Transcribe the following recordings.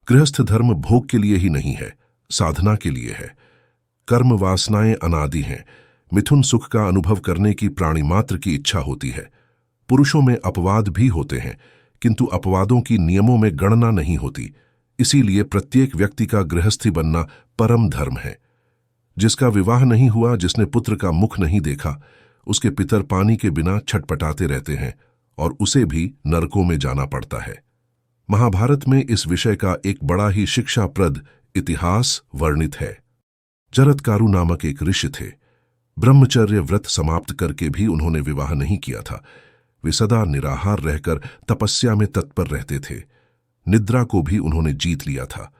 गृहस्थ धर्म भोग के लिए ही नहीं है, साधना के लिए है। कर्म वासनाएं अनादि हैं। मिथुन सुख का अनुभव करने की प्राणी मात्र की इच्छा होती है। पुरुषों में अपवाद भी होते हैं, किंतु अपवादों की नियमों में गणना नहीं होती। इसीलिए प्रत्येक व्यक्ति का गृहस्थी बनना परम धर्म है। जिसका विवाह नहीं हुआ, जिसने पुत्र का मुख नहीं देखा, उसके पितर पानी के बिना छटपटाते रहते हैं और उसे भी नरकों में जाना पड़ता है। महाभारत में इस विषय का एक बड़ा ही शिक्षाप्रद इतिहास वर्णित है। जरत्कारु नामक एक ऋषि थे। ब्रह्मचर्य व्रत समाप्त करके भी उन्होंने विवाह नहीं किया था। वे सदा निराहार रहकर तपस्या में तत्पर रहते थे। निद्रा को भी उन्होंने जीत लिया था।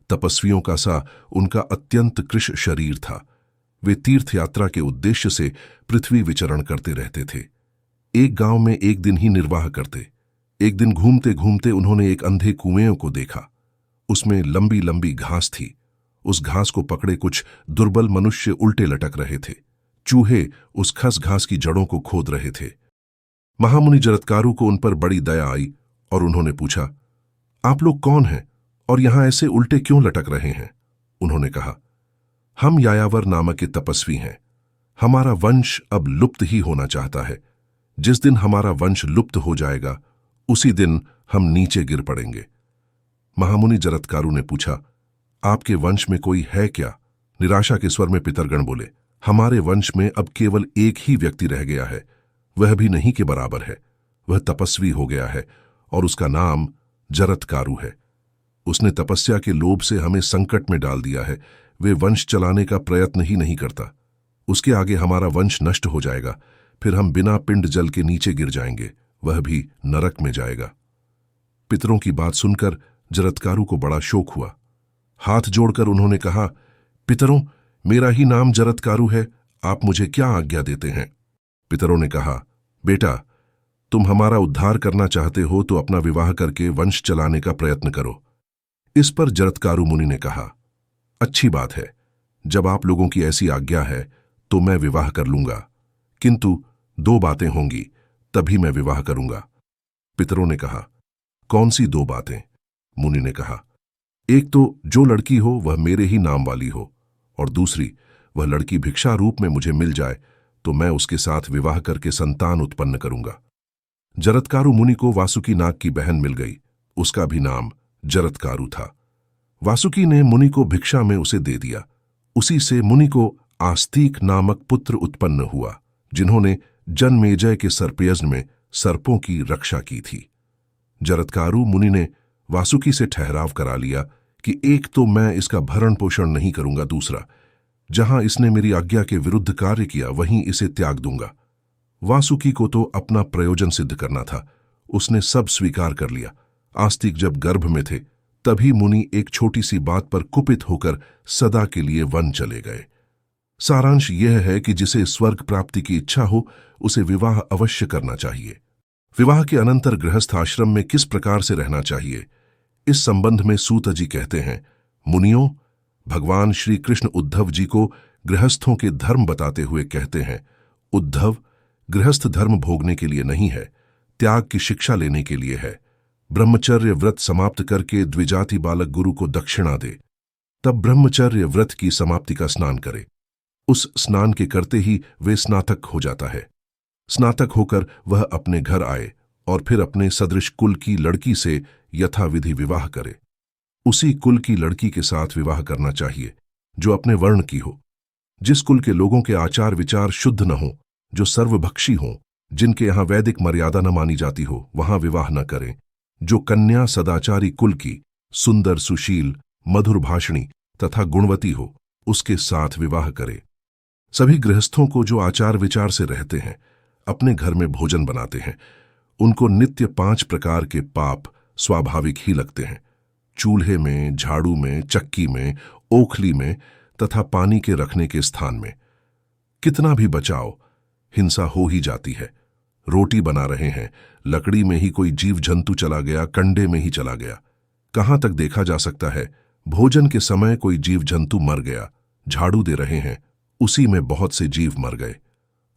तपस्वियों का सा उनका अत्यंत कृश शरीर था। वे तीर्थ यात्रा के उद्देश्य से पृथ्वी विचरण करते रहते थे। एक गांव में एक दिन ही निर्वाह करते। एक दिन घूमते घूमते उन्होंने एक अंधे कुएं को देखा। उसमें लंबी लंबी घास थी। उस घास को पकड़े कुछ दुर्बल मनुष्य उल्टे लटक रहे थे। चूहे उस खस घास की जड़ों को खोद रहे थे। महामुनि जरत्कारु को उन पर बड़ी दया आई और उन्होंने पूछा, आप लोग कौन हैं और यहां ऐसे उल्टे क्यों लटक रहे हैं? उन्होंने कहा, हम यायावर नामक के तपस्वी हैं। हमारा वंश अब लुप्त ही होना चाहता है। जिस दिन हमारा वंश लुप्त हो जाएगा, उसी दिन हम नीचे गिर पड़ेंगे। महामुनि जरत्कारु ने पूछा, आपके वंश में कोई है क्या? निराशा के स्वर में पितरगण बोले, हमारे वंश में अब केवल एक ही व्यक्ति रह गया है। वह भी नहीं के बराबर है। वह तपस्वी हो गया है और उसका नाम जरत्कारु है। उसने तपस्या के लोभ से हमें संकट में डाल दिया है। वे वंश चलाने का प्रयत्न ही नहीं करता। उसके आगे हमारा वंश नष्ट हो जाएगा। फिर हम बिना पिंड जल के नीचे गिर जाएंगे। वह भी नरक में जाएगा। पितरों की बात सुनकर जरत्कारु को बड़ा शोक हुआ। हाथ जोड़कर उन्होंने कहा, पितरों, मेरा ही नाम जरत्कारु है। आप मुझे क्या आज्ञा देते हैं? पितरों ने कहा, बेटा, तुम हमारा उद्धार करना चाहते हो तो अपना विवाह करके वंश चलाने का प्रयत्न करो। इस पर जरत्कारु मुनि ने कहा, अच्छी बात है। जब आप लोगों की ऐसी आज्ञा है तो मैं विवाह कर लूंगा, किंतु 2 बातें होंगी, तभी मैं विवाह करूंगा। पितरों ने कहा, कौन सी 2 बातें? मुनि ने कहा, एक तो जो लड़की हो वह मेरे ही नाम वाली हो, और दूसरी, वह लड़की भिक्षा रूप में मुझे मिल जाए तो मैं उसके साथ विवाह करके संतान उत्पन्न करूंगा। जरत्कारु मुनि को वासुकी नाग की बहन मिल गई। उसका भी नाम जरत्कारु था। वासुकी ने मुनि को भिक्षा में उसे दे दिया। उसी से मुनि को आस्तिक नामक पुत्र उत्पन्न हुआ, जिन्होंने जनमेजय के सर्पयज्ञ में सर्पों की रक्षा की थी। जरत्कारु मुनि ने वासुकी से ठहराव करा लिया कि एक तो मैं इसका भरण पोषण नहीं करूंगा, दूसरा, जहां इसने मेरी आज्ञा के विरुद्ध कार्य किया वहीं इसे त्याग दूंगा। वासुकी को तो अपना प्रयोजन सिद्ध करना था। उसने सब स्वीकार कर लिया। आस्तिक जब गर्भ में थे तभी मुनि एक छोटी सी बात पर कुपित होकर सदा के लिए वन चले गए। सारांश यह है कि जिसे स्वर्ग प्राप्ति की इच्छा हो उसे विवाह अवश्य करना चाहिए। विवाह के अनंतर गृहस्थ आश्रम में किस प्रकार से रहना चाहिए, इस संबंध में सूत जी कहते हैं, मुनियों, भगवान श्री कृष्ण उद्धव जी को गृहस्थों के धर्म बताते हुए कहते हैं, उद्धव, गृहस्थ धर्म भोगने के लिए नहीं है, त्याग की शिक्षा लेने के लिए है। ब्रह्मचर्य व्रत समाप्त करके द्विजाति बालक गुरु को दक्षिणा दे, तब ब्रह्मचर्य व्रत की समाप्ति का स्नान करे। उस स्नान के करते ही वे स्नातक हो जाता है। स्नातक होकर वह अपने घर आए और फिर अपने सदृश कुल की लड़की से यथाविधि विवाह करे। उसी कुल की लड़की के साथ विवाह करना चाहिए जो अपने वर्ण की हो। जिस कुल के लोगों के आचार विचार शुद्ध न हो, जो सर्वभक्षी हों, जिनके यहाँ वैदिक मर्यादा न मानी जाती हो, वहां विवाह न करें। जो कन्या सदाचारी कुल की, सुंदर, सुशील, मधुर भाषणी तथा गुणवती हो, उसके साथ विवाह करे। सभी गृहस्थों को जो आचार विचार से रहते हैं, अपने घर में भोजन बनाते हैं, उनको नित्य 5 प्रकार के पाप स्वाभाविक ही लगते हैं। चूल्हे में, झाड़ू में, चक्की में, ओखली में तथा पानी के रखने के स्थान में। कितना भी बचाओ, हिंसा हो ही जाती है। रोटी बना रहे हैं, लकड़ी में ही कोई जीव जंतु चला गया, कंडे में ही चला गया। कहां तक देखा जा सकता है, भोजन के समय कोई जीव जंतु मर गया। झाड़ू दे रहे हैं, उसी में बहुत से जीव मर गए।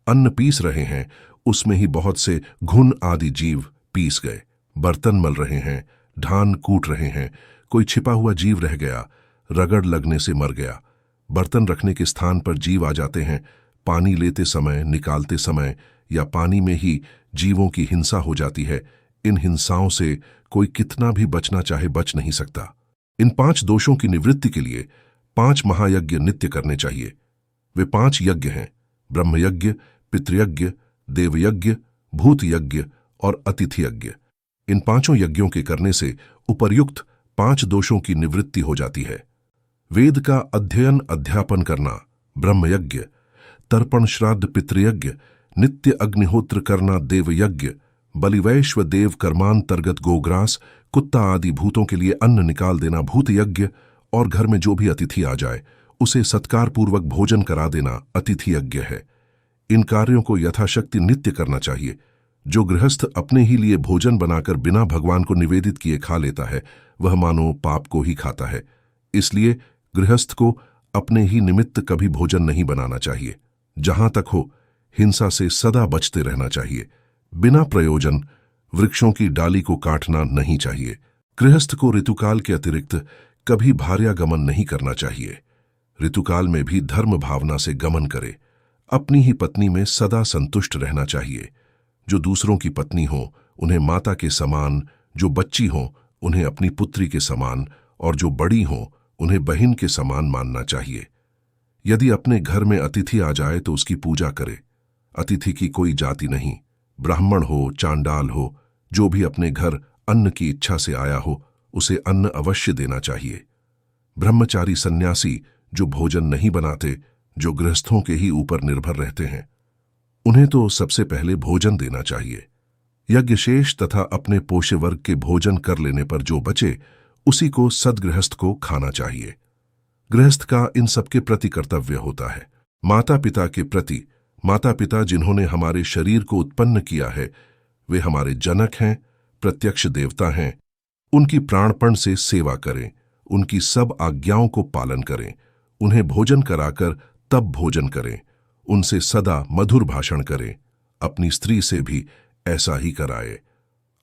अन्न पीस रहे हैं, उसमें ही बहुत से घुन आदि जीव पीस गए। बर्तन मल रहे हैं, धान कूट रहे हैं, कोई छिपा हुआ जीव रह गया, रगड़ लगने से मर गया। बर्तन रखने के स्थान पर जीव आ जाते हैं, पानी लेते समय, निकालते समय या पानी में ही जीवों की हिंसा हो जाती है। इन हिंसाओं से कोई कितना भी बचना चाहे बच नहीं सकता। इन 5 दोषों की निवृत्ति के लिए 5 महायज्ञ नित्य करने चाहिए। वे 5 यज्ञ हैं: ब्रह्मयज्ञ, पितृयज्ञ, देवयज्ञ, भूत यज्ञ और अतिथि यज्ञ। इन 5 यज्ञों के करने से उपर्युक्त 5 दोषों की निवृत्ति हो जाती है। वेद का अध्ययन अध्यापन करना ब्रह्मयज्ञ, तर्पण श्राद्ध पितृयज्ञ, नित्य अग्निहोत्र करना देवयज्ञ, बलिवैश्व देव कर्मांतर्गत गोग्रास, कुत्ता आदि भूतों के लिए अन्न निकाल देना भूत यज्ञ, और घर में जो भी अतिथि आ जाए उसे सत्कार पूर्वक भोजन करा देना अतिथि यज्ञ है। इन कार्यों को यथाशक्ति नित्य करना चाहिए। जो गृहस्थ अपने ही लिए भोजन बनाकर बिना भगवान को निवेदित किए खा लेता है, वह मानो पाप को ही खाता है। इसलिए गृहस्थ को अपने ही निमित्त कभी भोजन नहीं बनाना चाहिए। जहां तक हो, हिंसा से सदा बचते रहना चाहिए। बिना प्रयोजन वृक्षों की डाली को काटना नहीं चाहिए। गृहस्थ को ऋतुकाल के अतिरिक्त कभी भार्यागमन नहीं करना चाहिए। ऋतुकाल में भी धर्म भावना से गमन करे। अपनी ही पत्नी में सदा संतुष्ट रहना चाहिए। जो दूसरों की पत्नी हो उन्हें माता के समान, जो बच्ची हो उन्हें अपनी पुत्री के समान, और जो बड़ी हो उन्हें बहन के समान मानना चाहिए। यदि अपने घर में अतिथि आ जाए तो उसकी पूजा करे। अतिथि की कोई जाति नहीं, ब्राह्मण हो, चांडाल हो, जो भी अपने घर अन्न की इच्छा से आया हो उसे अन्न अवश्य देना चाहिए। ब्रह्मचारी सन्यासी जो भोजन नहीं बनाते, जो गृहस्थों के ही ऊपर निर्भर रहते हैं, उन्हें तो सबसे पहले भोजन देना चाहिए। यज्ञ शेष तथा अपने पोष्य वर्ग के भोजन कर लेने पर जो बचे उसी को सद्गृहस्थ को खाना चाहिए। गृहस्थ का इन सबके प्रति कर्तव्य होता है। माता पिता के प्रति, माता पिता जिन्होंने हमारे शरीर को उत्पन्न किया है, वे हमारे जनक हैं, प्रत्यक्ष देवता हैं। उनकी प्राणपण से सेवा करें, उनकी सब आज्ञाओं को पालन करें, उन्हें भोजन कराकर तब भोजन करें, उनसे सदा मधुर भाषण करें। अपनी स्त्री से भी ऐसा ही कराए।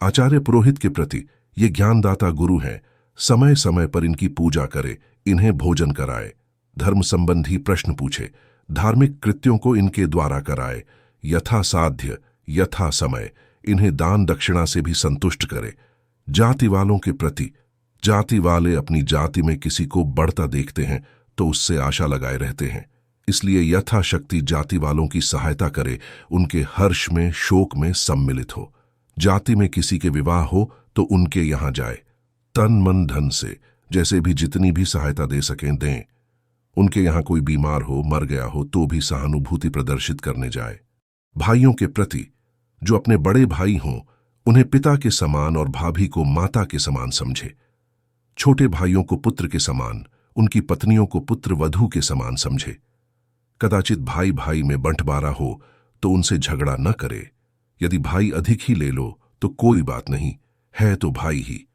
आचार्य पुरोहित के प्रति ये ज्ञानदाता गुरु हैं, समय समय पर इनकी पूजा करे, इन्हें भोजन कराए, धर्म संबंधी प्रश्न पूछे, धार्मिक कृत्यों को इनके द्वारा कराए, यथा साध्य यथा समय इन्हें दान दक्षिणा से भी संतुष्ट करे। जाति वालों के प्रति, जाति वाले अपनी जाति में किसी को बढ़ता देखते हैं तो उससे आशा लगाए रहते हैं, इसलिए यथाशक्ति जाति वालों की सहायता करे, उनके हर्ष में शोक में सम्मिलित हो। जाति में किसी के विवाह हो तो उनके यहाँ जाए, तन मन धन से जैसे भी जितनी भी सहायता दे सकें दें। उनके यहाँ कोई बीमार हो, मर गया हो तो भी सहानुभूति प्रदर्शित करने जाए। भाइयों के प्रति, जो अपने बड़े भाई हों उन्हें पिता के समान और भाभी को माता के समान समझे। छोटे भाइयों को पुत्र के समान, उनकी पत्नियों को पुत्र वधू के समान समझे। कदाचित भाई भाई में बंटवारा हो तो उनसे झगड़ा न करे। यदि भाई अधिक ही ले लो तो कोई बात नहीं, है तो भाई ही।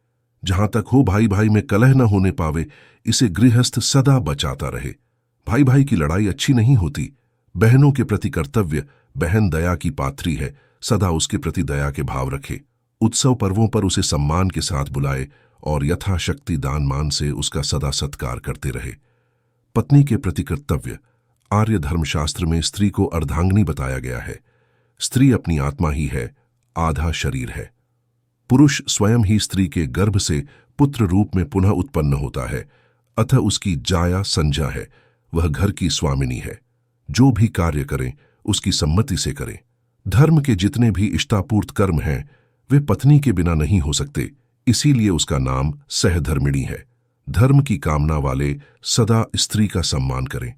जहां तक हो भाई भाई में कलह न होने पावे, इसे गृहस्थ सदा बचाता रहे। भाई भाई की लड़ाई अच्छी नहीं होती। बहनों के प्रति कर्तव्य, बहन दया की पात्री है, सदा उसके प्रति दया के भाव रखे। उत्सव पर्वों पर उसे सम्मान के साथ बुलाए और यथाशक्ति दान मान से उसका सदा सत्कार करते रहे। पत्नी के प्रति कर्तव्य, आर्य धर्मशास्त्र में स्त्री को अर्धांगिनी बताया गया है। स्त्री अपनी आत्मा ही है, आधा शरीर है। पुरुष स्वयं ही स्त्री के गर्भ से पुत्र रूप में पुनः उत्पन्न होता है, अतः उसकी जाया संज्ञा है। वह घर की स्वामिनी है। जो भी कार्य करें उसकी सम्मति से करें। धर्म के जितने भी इष्टापूर्त कर्म हैं वे पत्नी के बिना नहीं हो सकते, इसीलिए उसका नाम सहधर्मिणी है। धर्म की कामना वाले सदा स्त्री का सम्मान करें।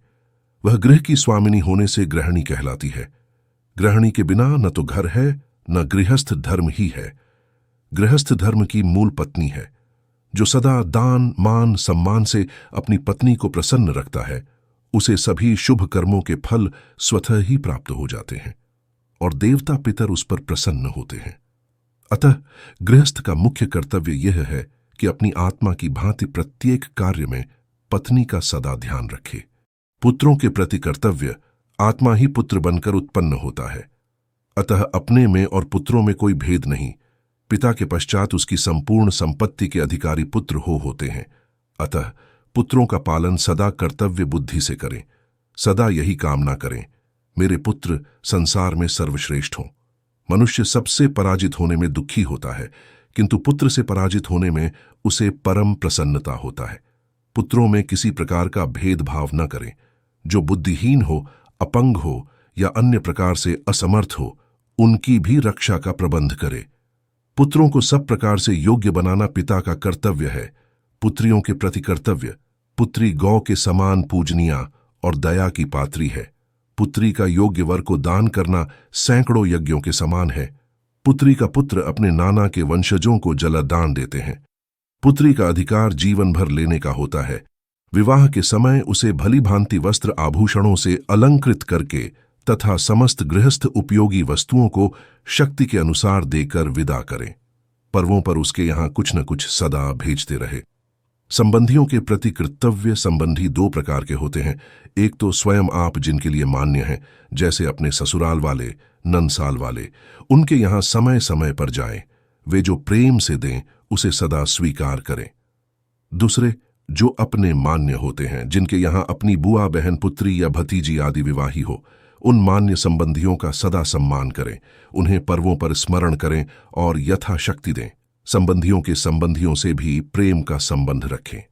वह गृह की स्वामिनी होने से गृहिणी कहलाती है। गृहिणी के बिना न तो घर है न गृहस्थ धर्म ही है। गृहस्थ धर्म की मूल पत्नी है। जो सदा दान मान सम्मान से अपनी पत्नी को प्रसन्न रखता है उसे सभी शुभ कर्मों के फल स्वतः ही प्राप्त हो जाते हैं और देवता पितर उस पर प्रसन्न होते हैं। अतः गृहस्थ का मुख्य कर्तव्य यह है कि अपनी आत्मा की भांति प्रत्येक कार्य में पत्नी का सदा ध्यान रखे। पुत्रों के प्रति कर्तव्य, आत्मा ही पुत्र बनकर उत्पन्न होता है, अतः अपने में और पुत्रों में कोई भेद नहीं। पिता के पश्चात उसकी संपूर्ण संपत्ति के अधिकारी पुत्र होते हैं। अतः पुत्रों का पालन सदा कर्तव्य बुद्धि से करें। सदा यही कामना करें, मेरे पुत्र संसार में सर्वश्रेष्ठ हों। मनुष्य सबसे पराजित होने में दुखी होता है, किंतु पुत्र से पराजित होने में उसे परम प्रसन्नता होता है। पुत्रों में किसी प्रकार का भेदभाव न करें। जो बुद्धिहीन हो, अपंग हो या अन्य प्रकार से असमर्थ हो, उनकी भी रक्षा का प्रबंध करे। पुत्रों को सब प्रकार से योग्य बनाना पिता का कर्तव्य है। पुत्रियों के प्रति कर्तव्य। पुत्री गौ के समान पूजनीया और दया की पात्री है। पुत्री का योग्य वर को दान करना सैकड़ों यज्ञों के समान है। पुत्री का पुत्र अपने नाना के वंशजों को जलदान देते हैं। पुत्री का अधिकार जीवन भर लेने का होता है। विवाह के समय उसे भली भांति वस्त्र आभूषणों से अलंकृत करके तथा समस्त गृहस्थ उपयोगी वस्तुओं को शक्ति के अनुसार देकर विदा करें। पर्वों पर उसके यहाँ कुछ न कुछ सदा भेजते रहे। संबंधियों के प्रति कर्तव्य संबंधी दो प्रकार के होते हैं। एक तो स्वयं आप जिनके लिए मान्य हैं, जैसे अपने ससुराल वाले, ननसाल वाले, उनके यहाँ समय समय पर जाएं। वे जो प्रेम से दें उसे सदा स्वीकार करें। दूसरे जो अपने मान्य होते हैं, जिनके यहाँ अपनी बुआ, बहन, पुत्री या भतीजी आदि विवाही हो, उन मान्य संबंधियों का सदा सम्मान करें। उन्हें पर्वों पर स्मरण करें और यथाशक्ति दें। संबंधियों के संबंधियों से भी प्रेम का संबंध रखें।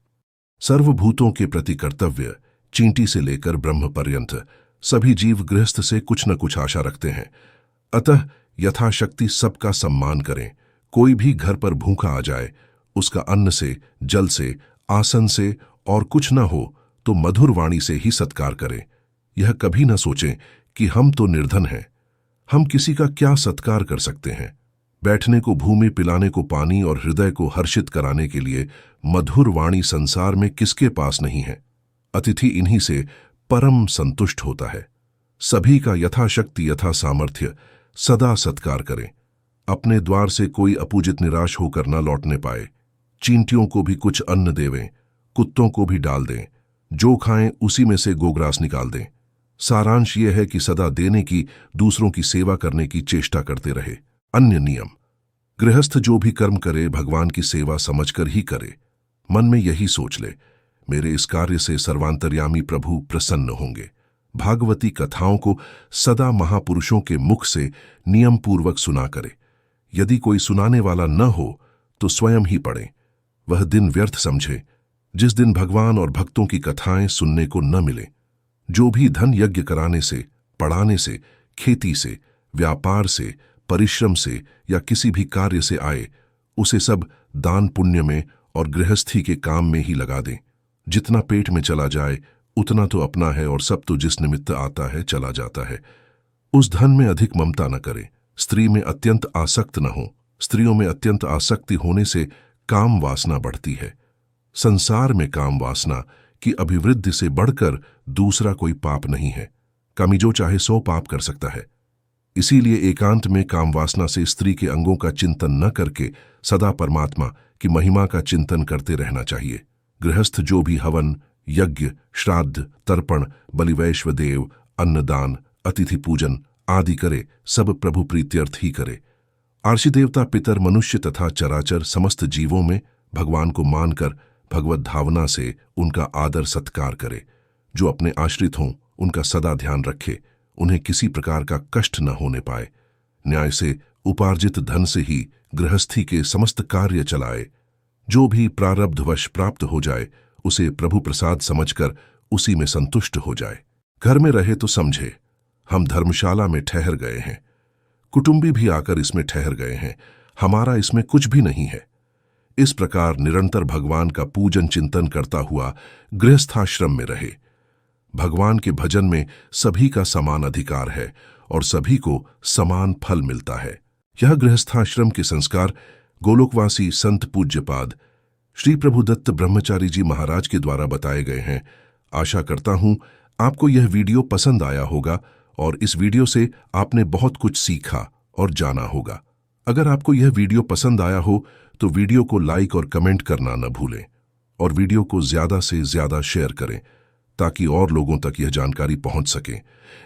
सर्वभूतों के प्रति कर्तव्य। चींटी से लेकर ब्रह्म पर्यंत सभी जीव गृहस्थ से कुछ न कुछ आशा रखते हैं। अतः यथाशक्ति सबका सम्मान करें। कोई भी घर पर भूखा आ जाए, उसका अन्न से, जल से, आसन से और कुछ न हो तो मधुर वाणी से ही सत्कार करें। यह कभी न सोचें कि हम तो निर्धन हैं, हम किसी का क्या सत्कार कर सकते हैं। बैठने को भूमि, पिलाने को पानी और हृदय को हर्षित कराने के लिए मधुर वाणी संसार में किसके पास नहीं है। अतिथि इन्हीं से परम संतुष्ट होता है। सभी का यथाशक्ति यथा सामर्थ्य सदा सत्कार करें। अपने द्वार से कोई अपूजित निराश होकर न लौटने पाए। चींटियों को भी कुछ अन्न देवें, कुत्तों को भी डाल दें। जो खाएं उसी में से गोग्रास निकाल दें। सारांश यह है कि सदा देने की, दूसरों की सेवा करने की चेष्टा करते रहे। अन्य नियम। गृहस्थ जो भी कर्म करे भगवान की सेवा समझकर ही करे। मन में यही सोच ले, मेरे इस कार्य से सर्वांतर्यामी प्रभु प्रसन्न होंगे। भागवती कथाओं को सदा महापुरुषों के मुख से नियम पूर्वक सुना करे। यदि कोई सुनाने वाला न हो तो स्वयं ही पढ़े। वह दिन व्यर्थ समझे जिस दिन भगवान और भक्तों की कथाएं सुनने को न मिले। जो भी धन यज्ञ कराने से, पढ़ाने से, खेती से, व्यापार से, परिश्रम से या किसी भी कार्य से आए, उसे सब दान पुण्य में और गृहस्थी के काम में ही लगा दें। जितना पेट में चला जाए उतना तो अपना है और सब तो जिस निमित्त आता है चला जाता है। उस धन में अधिक ममता न करें। स्त्री में अत्यंत आसक्त न हो। स्त्रियों में अत्यंत आसक्ति होने से काम वासना बढ़ती है। संसार में काम वासना की अभिवृद्धि से बढ़कर दूसरा कोई पाप नहीं है। कामी जो चाहे 100 पाप कर सकता है। इसीलिए एकांत में काम वासना से स्त्री के अंगों का चिंतन न करके सदा परमात्मा की महिमा का चिंतन करते रहना चाहिए। गृहस्थ जो भी हवन, यज्ञ, श्राद्ध, तर्पण, बलिवैश्व देव, अन्नदान, अतिथि पूजन आदि करे, सब प्रभु प्रीत्यर्थ ही करे। आर्षि देवता, पितर, मनुष्य तथा चराचर समस्त जीवों में भगवान को मानकर भगवत धावना से उनका आदर सत्कार करे। जो अपने आश्रित हों उनका सदा ध्यान रखे, उन्हें किसी प्रकार का कष्ट न होने पाए। न्याय से उपार्जित धन से ही गृहस्थी के समस्त कार्य चलाए। जो भी प्रारब्धवश प्राप्त हो जाए उसे प्रभु प्रसाद समझकर उसी में संतुष्ट हो जाए। घर में रहे तो समझे हम धर्मशाला में ठहर गए हैं, कुटुंबी भी आकर इसमें ठहर गए हैं, हमारा इसमें कुछ भी नहीं है। इस प्रकार निरंतर भगवान का पूजन चिंतन करता हुआ गृहस्थाश्रम में रहे। भगवान के भजन में सभी का समान अधिकार है और सभी को समान फल मिलता है। यह गृहस्थाश्रम के संस्कार गोलोकवासी संत पूज्यपाद श्री प्रभुदत्त ब्रह्मचारी जी महाराज के द्वारा बताए गए हैं। आशा करता हूं आपको यह वीडियो पसंद आया होगा और इस वीडियो से आपने बहुत कुछ सीखा और जाना होगा। अगर आपको यह वीडियो पसंद आया हो तो वीडियो को लाइक और कमेंट करना न भूलें और वीडियो को ज्यादा से ज्यादा शेयर करें ताकि और लोगों तक यह जानकारी पहुंच सके।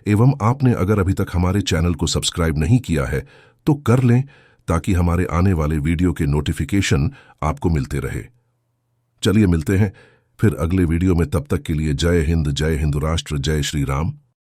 एवं आपने अगर अभी तक हमारे चैनल को सब्सक्राइब नहीं किया है तो कर लें ताकि हमारे आने वाले वीडियो के नोटिफिकेशन आपको मिलते रहे। चलिए मिलते हैं फिर अगले वीडियो में, तब तक के लिए जय हिंद राष्ट्र, जय श्री राम।